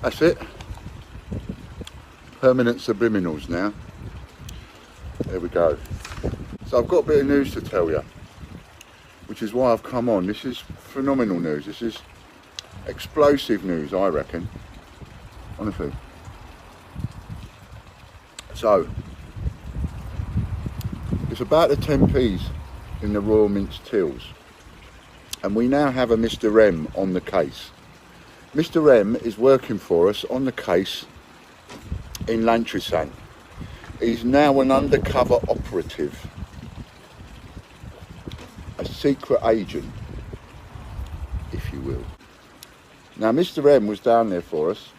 That's it. Permanent subliminals now. There we go. So I've got a bit of news to tell you, which is why I've come on. This is phenomenal news. This is explosive news, I reckon. Honestly. So, it's about the 10p's in the Royal Mint's tills. And we now have a Mr. M on the case. Mr. M is working for us on the case in Lantrisant. He's now an undercover operative, a secret agent, if you will. Now, Mr. M was down there for us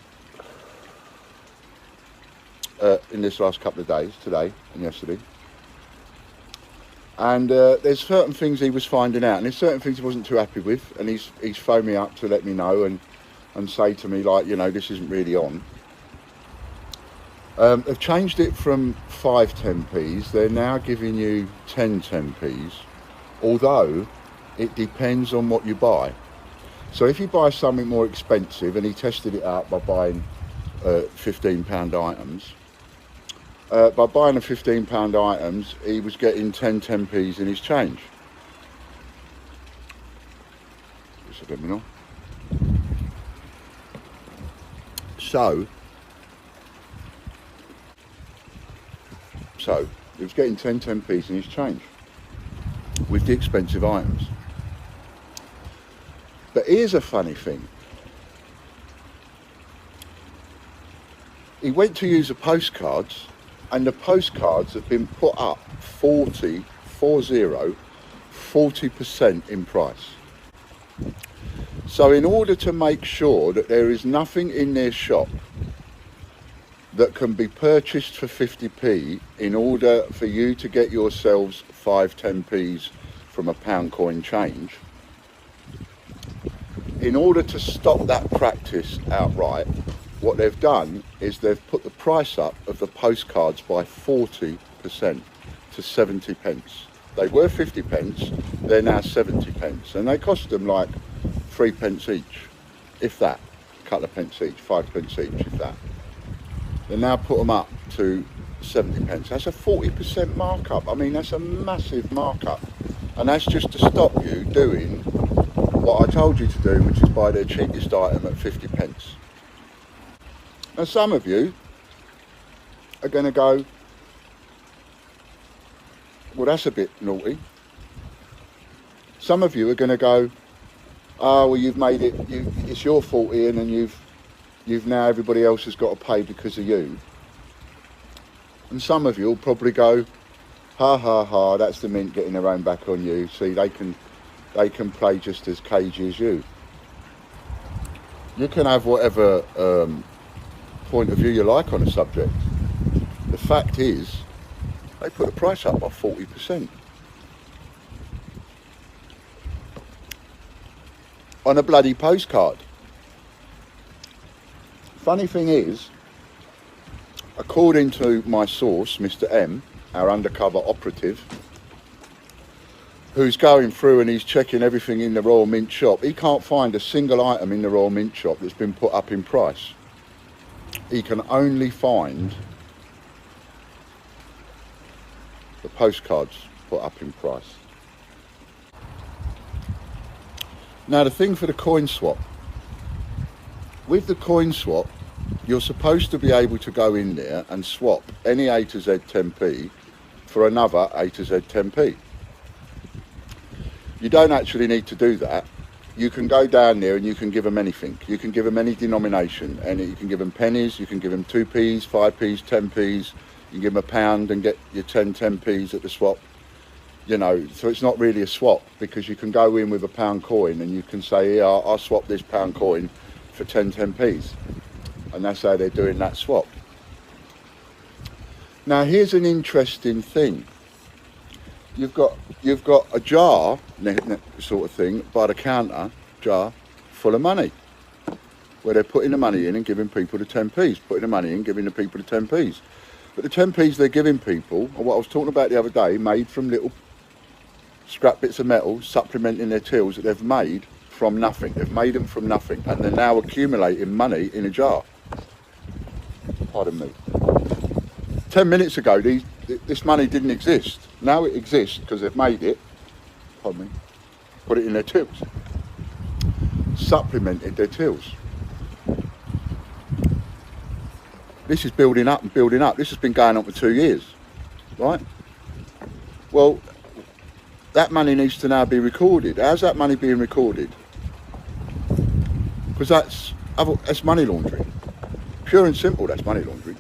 in this last couple of days, today and yesterday. And there's certain things he was finding out, and there's certain things he wasn't too happy with, and he's phoned me up to let me know and say to me, like, you know, this isn't really on. They've changed it from 5 10p's. They're now giving you 10 10p's, although it depends on what you buy. So if you buy something more expensive, and he tested it out by buying £15 items, by buying the £15 items, he was getting 10 10p's in his change. Just let me know. So he was getting 10 10p's in his change with the expensive items. But here's a funny thing. He went to use the postcards, and the postcards have been put up 40% in price. So in order to make sure that there is nothing in their shop that can be purchased for 50p, in order for you to get yourselves 5 10p's from a pound coin change, in order to stop that practice outright, what they've done is they've put the price up of the postcards by 40% to 70 pence. They were 50 pence, they're now 70 pence, and they cost them like 3 pence each, if that, a couple of pence each, 5 pence each, if that. They now put them up to 70 pence. That's a 40% markup. I mean, that's a massive markup, and that's just to stop you doing what I told you to do, which is buy their cheapest item at 50 pence. Now, some of you are going to go, well, that's a bit naughty. Some of you are going to go, oh, well, you've made it, it's your fault, Ian, and you've now, everybody else has got to pay because of you. And some of you will probably go, ha ha ha, that's the Mint getting their own back on you. See, they can play just as cagey as you. You can have whatever point of view you like on a subject. The fact is, they put the price up by 40% on a bloody postcard. Funny thing is, according to my source, Mr. M, our undercover operative, who's going through and he's checking everything in the Royal Mint shop, he can't find a single item in the Royal Mint shop that's been put up in price. He can only find the postcards put up in price. Now, the thing for the coin swap, with the coin swap, you're supposed to be able to go in there and swap any A to Z 10p for another A to Z 10p. You don't actually need to do that. You can go down there and you can give them anything. You can give them any denomination, and you can give them pennies, you can give them 2p's, 5p's, 10p's, you can give them £1 and get your 10 10p's at the swap. You know, so it's not really a swap, because you can go in with a £1 coin and you can say, yeah, I'll swap this £1 coin for 10 10p's. And that's how they're doing that swap. Now, here's an interesting thing. You've got a jar, sort of thing, by the counter, jar, full of money, where they're putting the money in and giving people the 10p's, putting the money in, giving the people the 10p's. But the 10p's they're giving people are what I was talking about the other day, made from little scrap bits of metal, supplementing their tills that they've made from nothing. They've made them from nothing, and they're now accumulating money in a jar. Pardon me. 10 minutes ago, this money didn't exist. Now it exists because they've made it. Pardon me. Put it in their tills. Supplemented their tills. This is building up and building up. This has been going on for 2 years, right? Well, that money needs to now be recorded. How's that money being recorded? Because that's money laundering. Pure and simple, that's money laundering.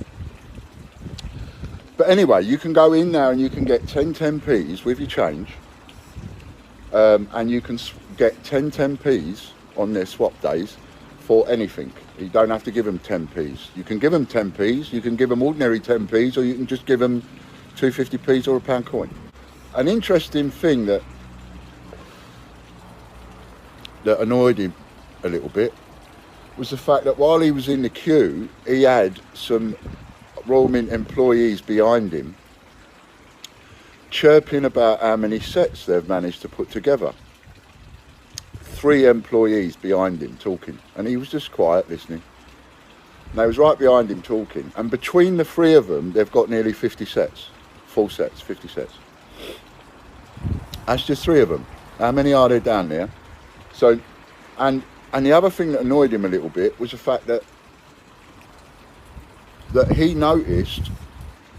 But anyway, you can go in now and you can get 10p with your change, and you can get 10p on their swap days for anything. You don't have to give them 10p. You can give them 10p, you can give them ordinary 10p, or you can just give them 250p or a pound coin. An interesting thing that annoyed him a little bit was the fact that while he was in the queue, he had some Royal Mint employees behind him chirping about how many sets they've managed to put together. 3 employees behind him talking, and he was just quiet listening. And they was right behind him talking, and between the 3 of them they've got nearly 50 sets, full sets, 50 sets. That's just 3 of them. How many are there down there? So, and the other thing that annoyed him a little bit was the fact that he noticed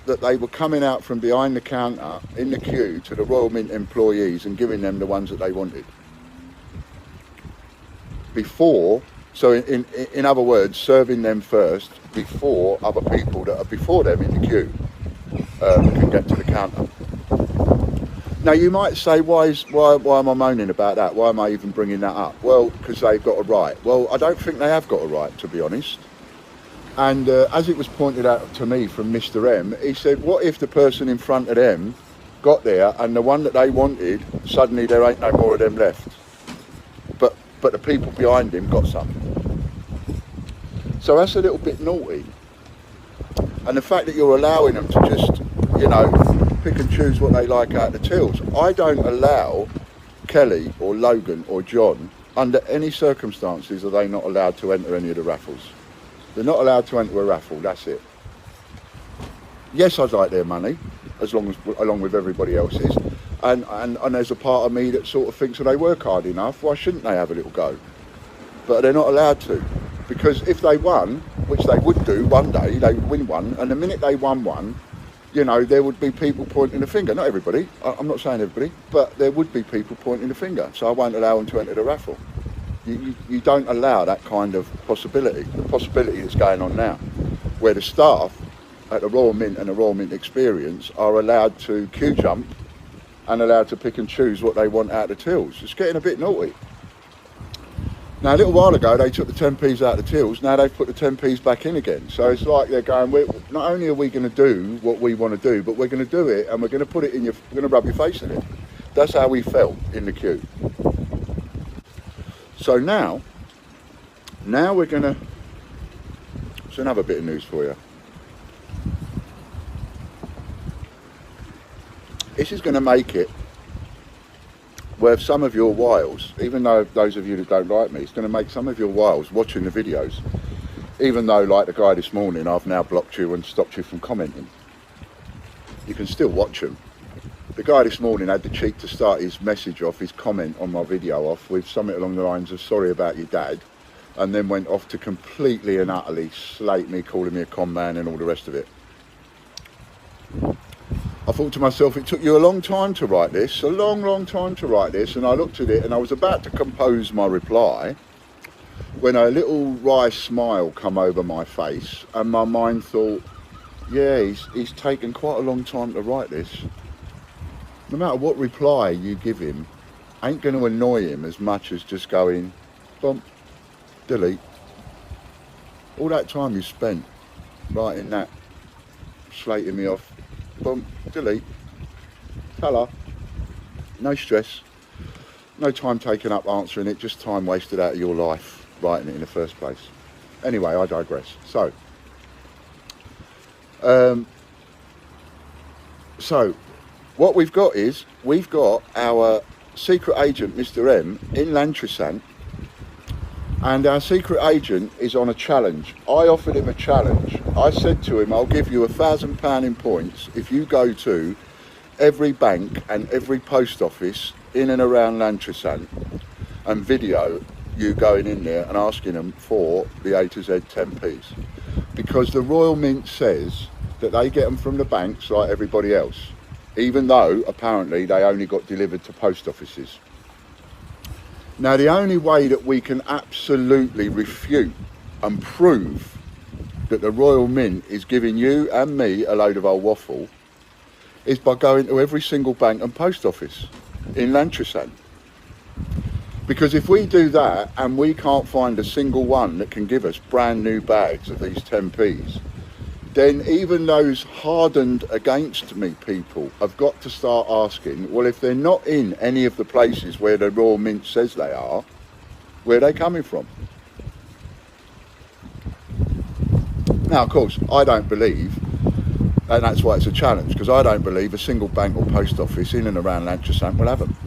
that they were coming out from behind the counter in the queue to the Royal Mint employees and giving them the ones that they wanted. Before, so in other words, serving them first before other people that are before them in the queue can get to the counter. Now you might say, why am I moaning about that? Why am I even bringing that up? Well, because they've got a right. Well, I don't think they have got a right, to be honest. And as it was pointed out to me from Mr. M, he said, what if the person in front of them got there and the one that they wanted, suddenly there ain't no more of them left? But the people behind him got some. So that's a little bit naughty. And the fact that you're allowing them to just, you know, pick and choose what they like out of the tills. I don't allow Kelly or Logan or John, under any circumstances are they not allowed to enter any of the raffles. They're not allowed to enter a raffle, that's it. Yes, I'd like their money, along with everybody else's. And there's a part of me that sort of thinks that they work hard enough, why shouldn't they have a little go? But they're not allowed to. Because if they won, which they would do one day, they would win one, and the minute they won one, you know, there would be people pointing the finger. Not everybody, I'm not saying everybody, but there would be people pointing the finger. So I won't allow them to enter the raffle. You don't allow that kind of possibility, the possibility that's going on now, where the staff at the Royal Mint and the Royal Mint Experience are allowed to queue jump and allowed to pick and choose what they want out of the tills. It's getting a bit naughty. Now, a little while ago, they took the 10p's out of the tills. Now they've put the 10p's back in again. So it's like they're going, not only are we going to do what we want to do, but we're going to do it and we're going to put it in we're going to rub your face in it. That's how we felt in the queue. So now we're going to, it's another bit of news for you. This is going to make it worth some of your whiles, even though those of you that don't like me, it's going to make some of your whiles watching the videos, even though, like the guy this morning, I've now blocked you and stopped you from commenting. You can still watch them. The guy this morning had the cheek to start his message off, his comment on my video off, with something along the lines of, sorry about your dad, and then went off to completely and utterly slate me, calling me a con man and all the rest of it. I thought to myself, it took you a long time to write this, a long time to write this, and I looked at it and I was about to compose my reply when a little wry smile come over my face and my mind thought, yeah, he's taken quite a long time to write this. No matter what reply you give him, ain't going to annoy him as much as just going, bump, delete. All that time you spent writing that, slating me off, boom, delete, colour, no stress, no time taken up answering it, just time wasted out of your life writing it in the first place. Anyway, I digress. So what we've got is, we've got our secret agent, Mr. M, in Lantrisant, And our secret agent is on a challenge. I offered him a challenge. I said to him, I'll give you £1,000 in points if you go to every bank and every post office in and around Lantrasant and video you going in there and asking them for the A to Z 10p's. Because the Royal Mint says that they get them from the banks like everybody else, even though apparently they only got delivered to post offices. Now, the only way that we can absolutely refute and prove that the Royal Mint is giving you and me a load of old waffle is by going to every single bank and post office in Lantrasant. Because if we do that and we can't find a single one that can give us brand new bags of these 10p's, then even those hardened against me people have got to start asking, well, if they're not in any of the places where the Royal Mint says they are, where are they coming from? Now, of course, I don't believe, and that's why it's a challenge, because I don't believe a single bank or post office in and around Lantrasant will have them.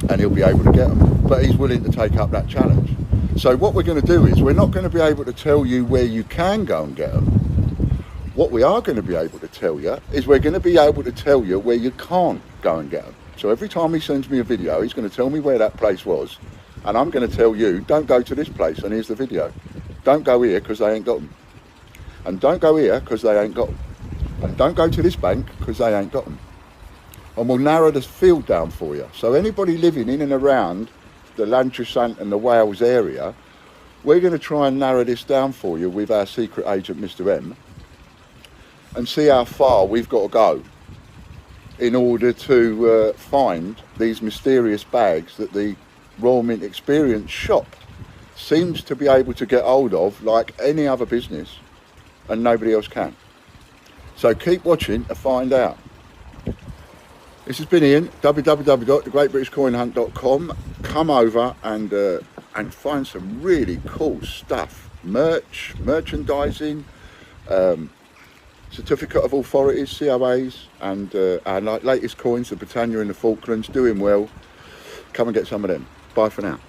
And he'll be able to get them. But he's willing to take up that challenge. So what we're going to do is, we're not going to be able to tell you where you can go and get them. What we are going to be able to tell you is we're going to be able to tell you where you can't go and get them. So every time he sends me a video, he's going to tell me where that place was. And I'm going to tell you, don't go to this place, and here's the video. Don't go here because they ain't got them. And don't go here because they ain't got them. And don't go to this bank because they ain't got them. And we'll narrow the field down for you. So anybody living in and around the Lantrasant and the Wales area, we're going to try and narrow this down for you with our secret agent, Mr. M, and see how far we've got to go in order to find these mysterious bags that the Royal Mint Experience shop seems to be able to get hold of like any other business, and nobody else can. So keep watching to find out. This has been Ian, www.thegreatbritishcoinhunt.com. Come over and find some really cool stuff. Merchandising, certificate of authorities, COAs, and our latest coins, the Britannia and the Falklands, doing well. Come and get some of them. Bye for now.